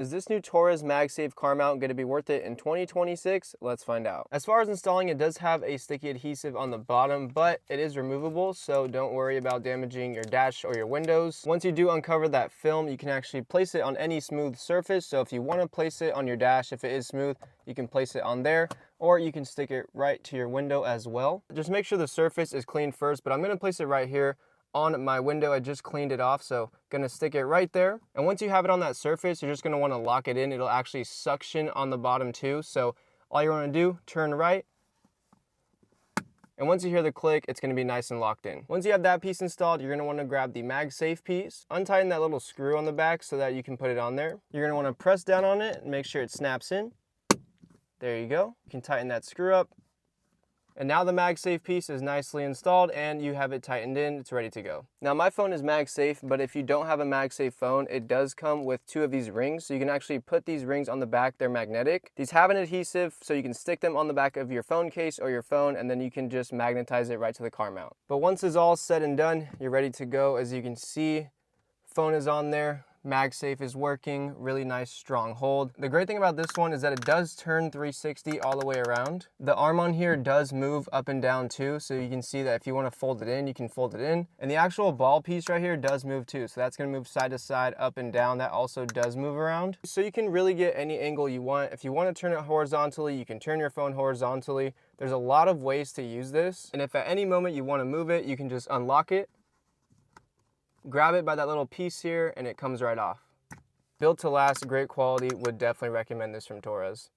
Is this new TORRAS MagSafe car mount going to be worth it in 2026? Let's find out. As far as installing, it does have a sticky adhesive on the bottom, but it is removable, so don't worry about damaging your dash or your windows. Once you do uncover that film, you can actually place it on any smooth surface. So if you want to place it on your dash, if it is smooth, you can place it on there, or you can stick it right to your window as well. Just make sure the surface is clean first, but I'm going to place it right here on my window. I just cleaned it off, so gonna stick it right there. And once you have it on that surface, you're just gonna wanna lock it in. It'll actually suction on the bottom too. So all you wanna do, turn right. And once you hear the click, it's gonna be nice and locked in. Once you have that piece installed, you're gonna wanna grab the MagSafe piece, untighten that little screw on the back so that you can put it on there. You're gonna wanna press down on it and make sure it snaps in. There you go. You can tighten that screw up. And now the MagSafe piece is nicely installed and you have it tightened in, it's ready to go. Now my phone is MagSafe, but if you don't have a MagSafe phone, it does come with 2 of these rings. So you can actually put these rings on the back, they're magnetic. These have an adhesive, so you can stick them on the back of your phone case or your phone, and then you can just magnetize it right to the car mount. But once it's all said and done, you're ready to go. As you can see, phone is on there. MagSafe is working, really nice strong hold. The great thing about this one is that it does turn 360 all the way around. The arm on here does move up and down too, so you can see that if you want to fold it in, you can fold it in. And the actual ball piece right here does move too, so that's going to move side to side, up and down. That also does move around. So you can really get any angle you want. If you want to turn it horizontally, you can turn your phone horizontally. There's a lot of ways to use this. And if at any moment you want to move it, you can just unlock it, grab it by that little piece here, and it comes right off. Built to last, great quality, would definitely recommend this from TORRAS.